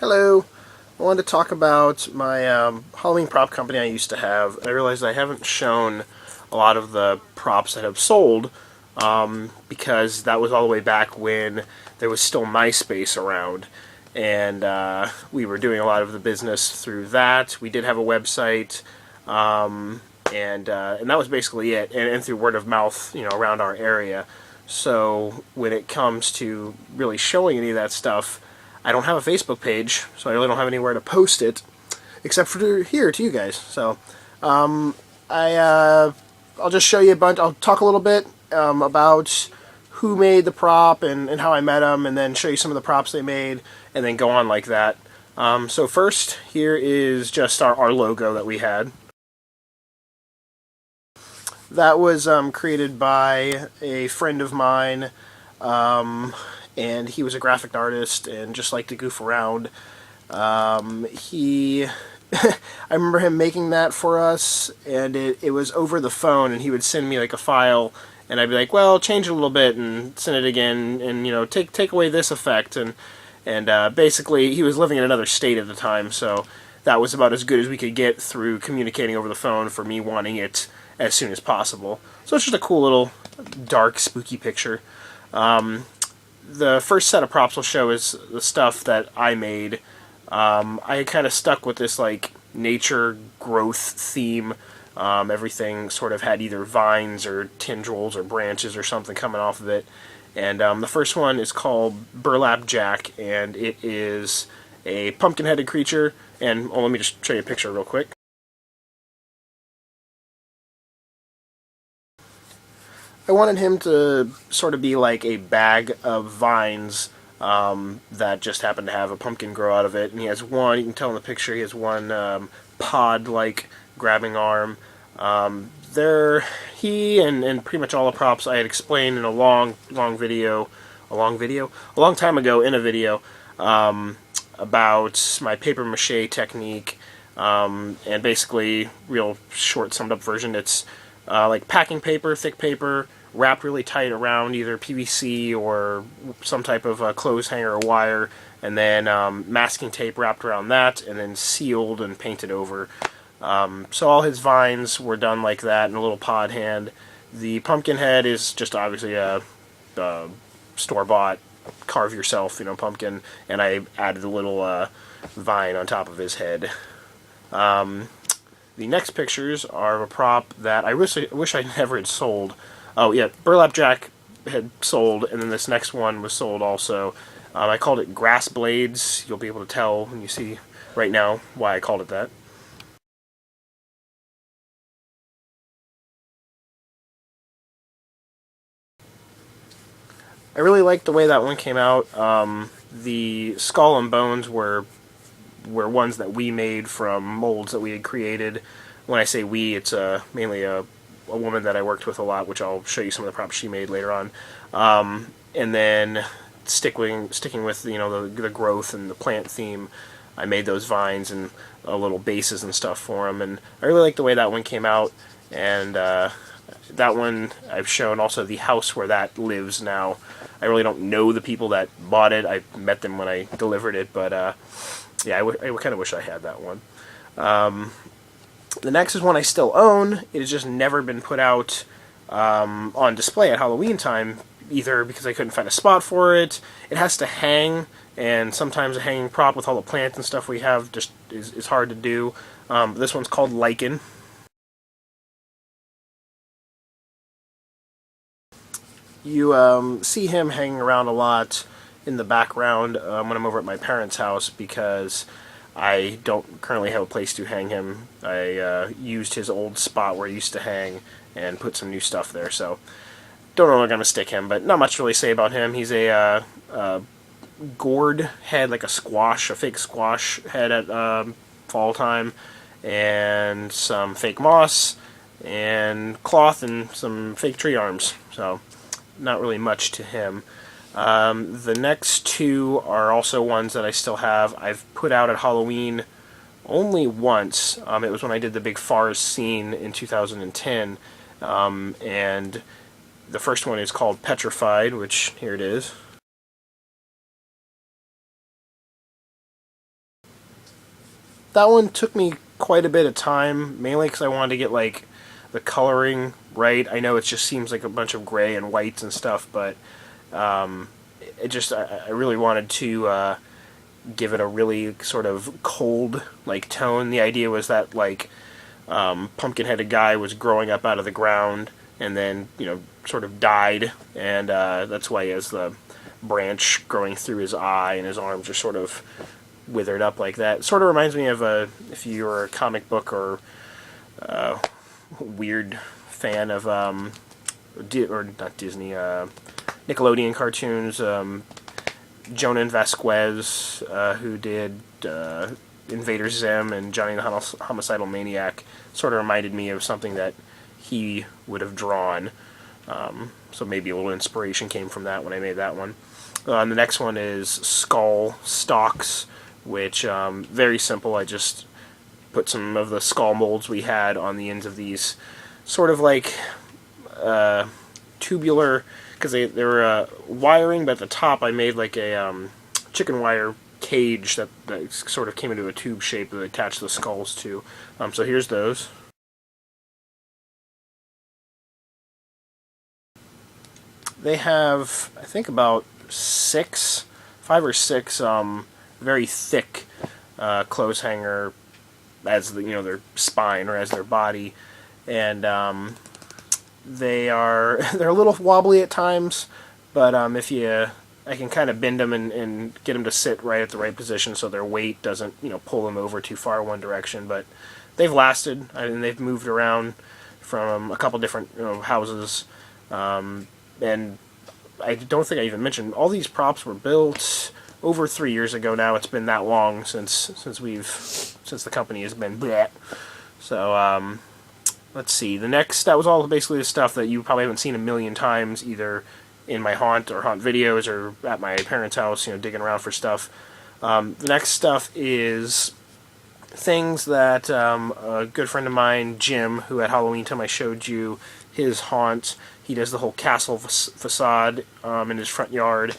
Hello. I wanted to talk about my Halloween prop company I used to have. I realized I haven't shown a lot of the props that have sold because that was all the way back when there was still MySpace around, and we were doing a lot of the business through that. We did have a website, and that was basically it, and through word of mouth, around our area. So when it comes to really showing any of that stuff, I don't have a Facebook page, so I really don't have anywhere to post it, except for here to you guys. So I'll just show you a bunch. I'll talk a little bit about who made the prop and how I met them, and then show you some of the props they made, and then go on like that. So first, here is just our logo that we had. That was created by a friend of mine, and he was a graphic artist and just liked to goof around. He, I remember him making that for us, and it was over the phone, and he would send me like a file, and I'd be like, well, change it a little bit and send it again, and take away this effect, and basically he was living in another state at the time, so that was about as good as we could get through communicating over the phone for me wanting it as soon as possible. So it's just a cool little dark, spooky picture. The first set of props I'll show is the stuff that I made. I kind of stuck with this like nature growth theme. Everything sort of had either vines or tendrils or branches or something coming off of it. And the first one is called Burlap Jack, and it is a pumpkin-headed creature. And let me just show you a picture real quick. I wanted him to sort of be like a bag of vines that just happen to have a pumpkin grow out of it. And he has one, you can tell in the picture, he has one pod-like grabbing arm. He and pretty much all the props I had explained in a long time ago in a video about my paper mache technique. And basically, real short summed up version, it's like packing paper, thick paper, wrapped really tight around either PVC or some type of clothes hanger or wire, and then masking tape wrapped around that, and then sealed and painted over. So all his vines were done like that in a little pod hand. The pumpkin head is just obviously a store-bought, carve-yourself, pumpkin, and I added a little vine on top of his head. The next pictures are of a prop that I wish I never had sold. Oh yeah, Burlap Jack had sold, and then this next one was sold also. I called it Grass Blades. You'll be able to tell when you see right now why I called it that. I really liked the way that one came out. The skull and bones were ones that we made from molds that we had created. When I say we, it's mainly a woman that I worked with a lot, which I'll show you some of the props she made later on. And then sticking with the growth and the plant theme, I made those vines and little bases and stuff for them, and I really like the way that one came out. And that one I've shown also the house where that lives now. I really don't know the people that bought it. I met them when I delivered it, but yeah, I kind of wish I had that one. The next is one I still own. It has just never been put out on display at Halloween time, either because I couldn't find a spot for it. It has to hang, and sometimes a hanging prop with all the plants and stuff we have just is hard to do. This one's called Lichen. You see him hanging around a lot in the background when I'm over at my parents' house because I don't currently have a place to hang him. I used his old spot where he used to hang and put some new stuff there, so don't know where I'm going to stick him, but not much to really say about him. He's a gourd head, like a fake squash head at fall time, and some fake moss, and cloth, and some fake tree arms, so not really much to him. The next two are also ones that I still have. I've put out at Halloween only once. It was when I did the big Fars scene in 2010. And the first one is called Petrified, which here it is. that one took me quite a bit of time, mainly because I wanted to get like the coloring right. I know it just seems like a bunch of gray and whites and stuff, but it just I really wanted to give it a really sort of cold like tone. The idea was that like pumpkin-headed guy was growing up out of the ground and then sort of died, and that's why he has the branch growing through his eye and his arms are sort of withered up like that. It sort of reminds me of if you're a comic book or weird fan of or not Disney, Nickelodeon cartoons. Jonah and Vasquez, who did Invader Zim and Johnny the Homicidal Maniac, sort of reminded me of something that he would have drawn. So maybe a little inspiration came from that when I made that one. The next one is Skull Stalks, which very simple. I just put some of the skull molds we had on the ends of these sort of like tubular, because they were wiring, but at the top I made like a chicken wire cage that sort of came into a tube shape that I attached the skulls to. So here's those. They have, I think, about 5 or 6 very thick clothes hanger as their spine or as their body, and they're a little wobbly at times, but I can kind of bend them and get them to sit right at the right position so their weight doesn't pull them over too far one direction. But they've lasted. I mean, they've moved around from a couple different houses, and I don't think I even mentioned all these props were built over 3 years ago now. It's been that long since the company has been bleh. So let's see. That was all basically the stuff that you probably haven't seen a million times, either in my haunt videos or at my parents' house, digging around for stuff. The next stuff is things that a good friend of mine, Jim, who at Halloween time I showed you his haunt, he does the whole castle facade in his front yard,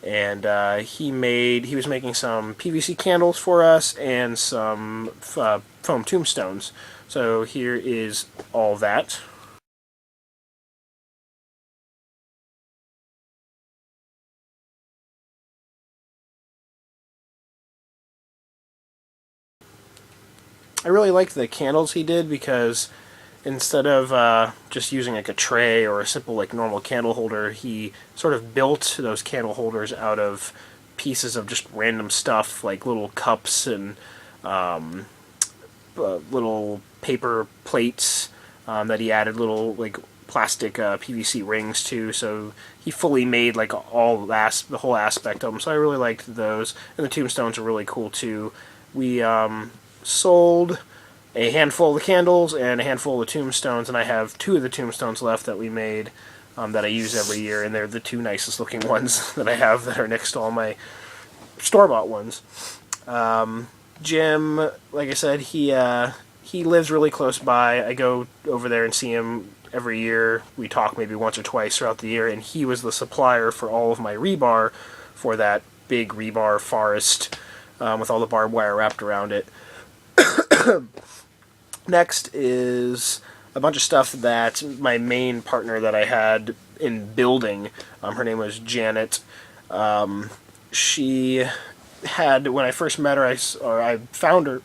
and he was making some PVC candles for us and some foam tombstones. So here is all that. I really liked the candles he did because instead of just using like a tray or a simple like normal candle holder, he sort of built those candle holders out of pieces of just random stuff like little cups and little paper plates that he added little like plastic PVC rings to. So he fully made like the whole aspect of them. So I really liked those, and the tombstones are really cool too. We sold a handful of the candles and a handful of the tombstones, and I have 2 of the tombstones left that we made that I use every year, and they're the 2 nicest looking ones that I have that are next to all my store-bought ones. Jim, like I said, he lives really close by. I go over there and see him every year. We talk maybe once or twice throughout the year, and he was the supplier for all of my rebar for that big rebar forest with all the barbed wire wrapped around it. Next is a bunch of stuff that my main partner that I had in building, her name was Janet. She had, when I first met her, I found her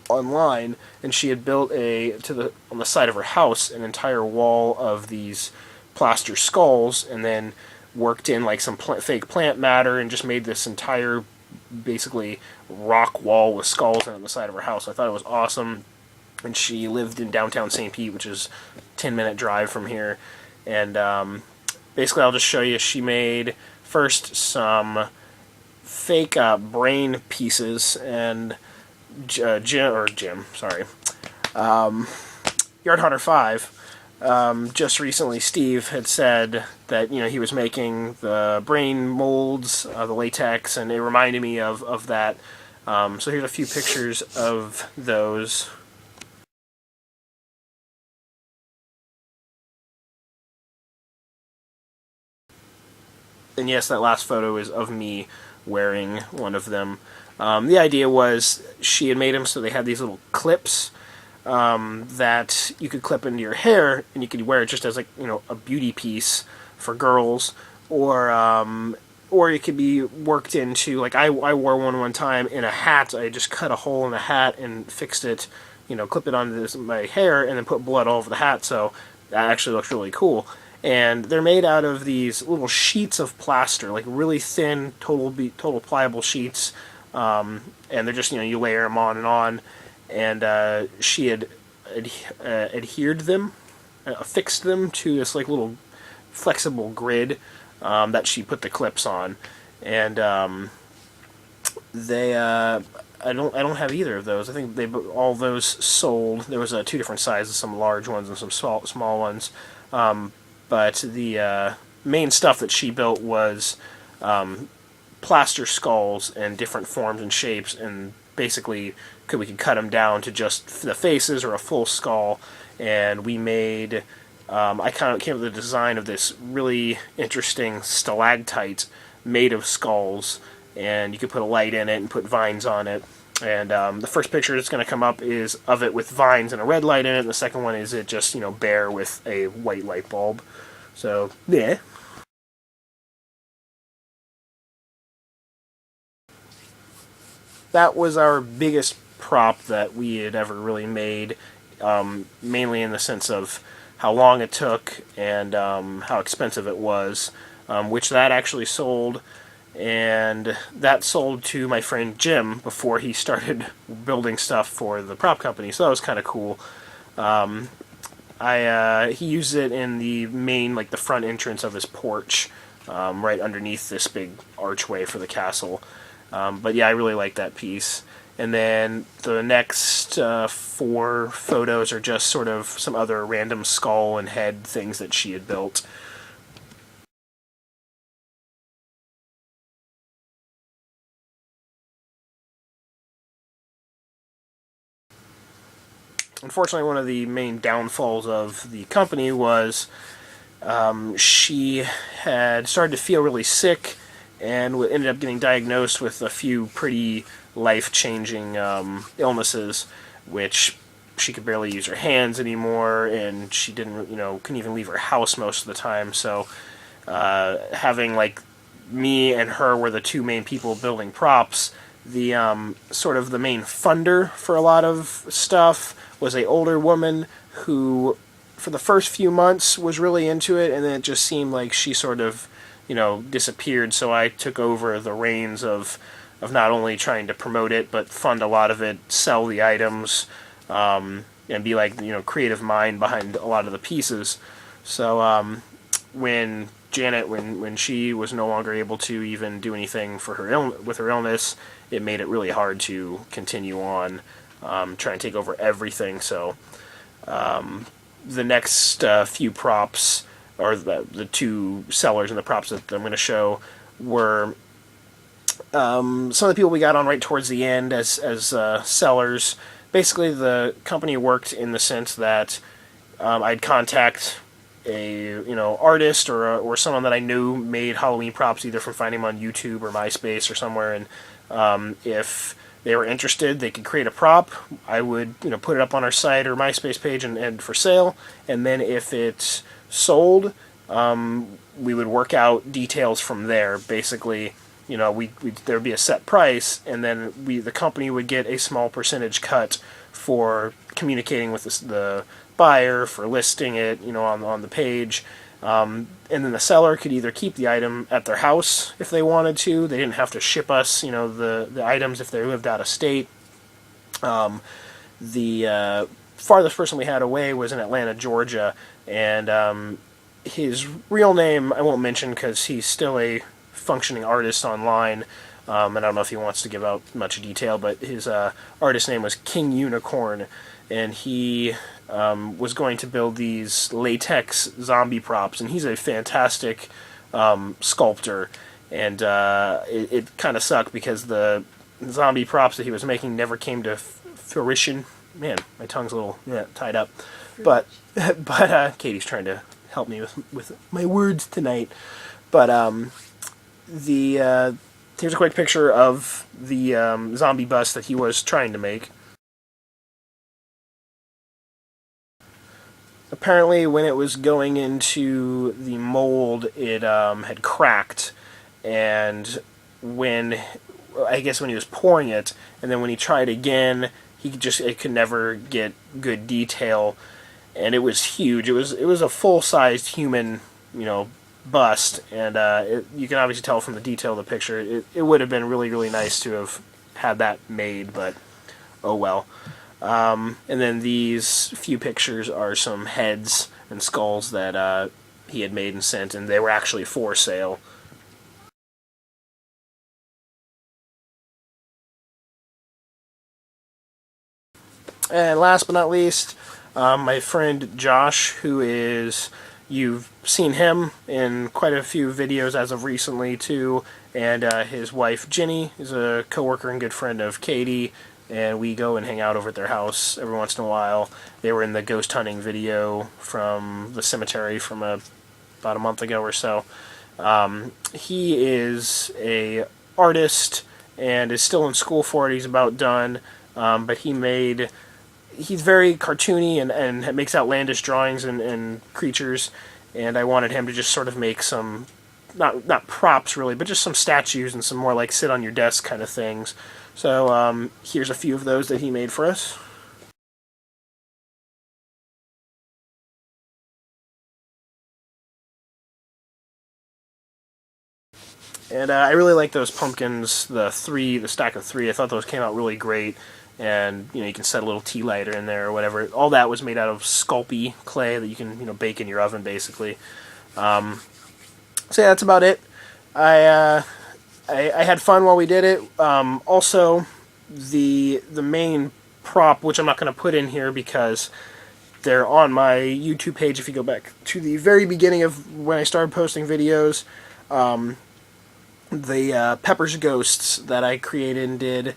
online, and she had built on the side of her house an entire wall of these plaster skulls, and then worked in like some fake plant matter and just made this entire basically rock wall with skulls on the side of her house. I thought it was awesome. And she lived in downtown St. Pete, which is a 10-minute drive from here. And basically, I'll just show you. She made first some fake brain pieces, and Jim, sorry, Yard Hunter 5. Just recently, Steve had said that he was making the brain molds, the latex, and it reminded me of that. So here's a few pictures of those. And yes, that last photo is of me wearing one of them. The idea was she had made them so they had these little clips that you could clip into your hair, and you could wear it just as, like, a beauty piece for girls, or it could be worked into, like, I wore one time in a hat. I just cut a hole in the hat and fixed it, clip it onto my hair, and then put blood all over the hat, so that actually looks really cool. And they're made out of these little sheets of plaster, like really thin, total pliable sheets, and they're just, you layer them on and on. And she had adhered them, affixed them to this, like, little flexible grid that she put the clips on, and they I don't have either of those. I think all those sold. There was two different sizes, some large ones and some small ones. But the main stuff that she built was plaster skulls and different forms and shapes, and basically we could cut them down to just the faces or a full skull. And we made I kind of came up with the design of this really interesting stalactite made of skulls, and you could put a light in it and put vines on it. And the first picture that's going to come up is of it with vines and a red light in it, and the second one is it just, bare with a white light bulb. So, yeah. That was our biggest prop that we had ever really made, mainly in the sense of how long it took and how expensive it was, which that actually sold. And that sold to my friend Jim before he started building stuff for the prop company, so that was kind of cool. He used it in the main, like the front entrance of his porch, right underneath this big archway for the castle. But yeah, I really like that piece. And then the next 4 photos are just sort of some other random skull and head things that she had built. Unfortunately, one of the main downfalls of the company was she had started to feel really sick and ended up getting diagnosed with a few pretty life-changing illnesses, which she could barely use her hands anymore, and she didn't, couldn't even leave her house most of the time. So having, like, me and her were the two main people building props, the sort of the main funder for a lot of stuff was a older woman who, for the first few months, was really into it, and then it just seemed like she sort of, disappeared. So I took over the reins of not only trying to promote it, but fund a lot of it, sell the items, and be like, creative mind behind a lot of the pieces. So when Janet, when she was no longer able to even do anything for her with her illness, it made it really hard to continue on trying to take over everything. So the next few props, or the 2 sellers and the props that I'm going to show, were some of the people we got on right towards the end as sellers. Basically, the company worked in the sense that I'd contact a artist or someone that I knew made Halloween props, either from finding them on YouTube or MySpace or somewhere, and if they were interested, they could create a prop. I would put it up on our site or MySpace page and for sale, and then if it sold, we would work out details from there. Basically, there would be a set price, and then the company would get a small percentage cut for communicating with the buyer, for listing it, on the page. And then the seller could either keep the item at their house if they wanted to. They didn't have to ship us, the items if they lived out of state. The farthest person we had away was in Atlanta, Georgia, and his real name I won't mention because he's still a functioning artist online, and I don't know if he wants to give out much detail, but his artist name was King Unicorn, and he was going to build these latex zombie props, and he's a fantastic sculptor, and it kind of sucked because the zombie props that he was making never came to fruition. Man, my tongue's a little tied up, but Katie's trying to help me with my words tonight. But the here's a quick picture of the zombie bust that he was trying to make. Apparently, when it was going into the mold, it had cracked, and when I guess when he was pouring it, and then when he tried again, it could never get good detail, and it was huge. It was a full-sized human, bust, and you can obviously tell from the detail of the picture. It would have been really, really nice to have had that made, but oh well. And then these few pictures are some heads and skulls that he had made and sent, and they were actually for sale. And last but not least, my friend Josh, you've seen him in quite a few videos as of recently too, and his wife Ginny is a coworker and good friend of Katie, and we go and hang out over at their house every once in a while. They were in the ghost hunting video from the cemetery from about a month ago or so. He is a artist and is still in school for it. He's about done, but he's very cartoony and makes outlandish drawings and creatures, and I wanted him to just sort of make some, not props really, but just some statues and some more like sit on your desk kind of things. So here's a few of those that he made for us. And I really like those pumpkins, the stack of three. I thought those came out really great. And you can set a little tea lighter in there or whatever. All that was made out of Sculpey clay that you can bake in your oven basically. So yeah, that's about it. I had fun while we did it. Also, the main prop, which I'm not going to put in here because they're on my YouTube page. If you go back to the very beginning of when I started posting videos, the Pepper's Ghosts that I created and did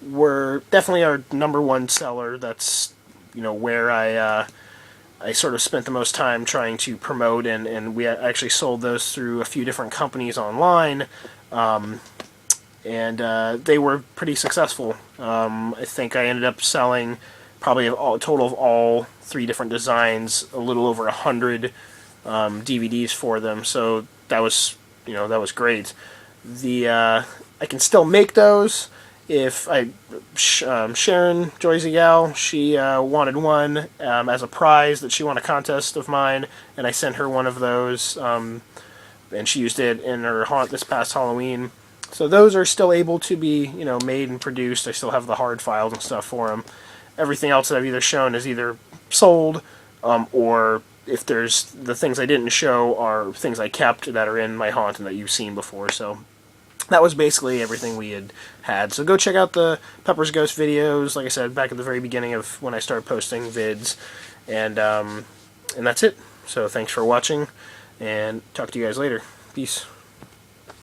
were definitely our #1 seller. That's where I sort of spent the most time trying to promote, and we actually sold those through a few different companies online, and they were pretty successful. I think I ended up selling probably a total of all 3 different designs, a little over 100 DVDs for them. So that was great. I can still make those. If Sharon, Joy's a gal, she wanted one as a prize that she won a contest of mine, and I sent her one of those, and she used it in her haunt this past Halloween. So those are still able to be, made and produced. I still have the hard files and stuff for them. Everything else that I've either shown is either sold, or if there's the things I didn't show are things I kept that are in my haunt and that you've seen before. So that was basically everything we had. So go check out the Pepper's Ghost videos, like I said, back at the very beginning of when I started posting vids. And that's it. So thanks for watching, and talk to you guys later. Peace.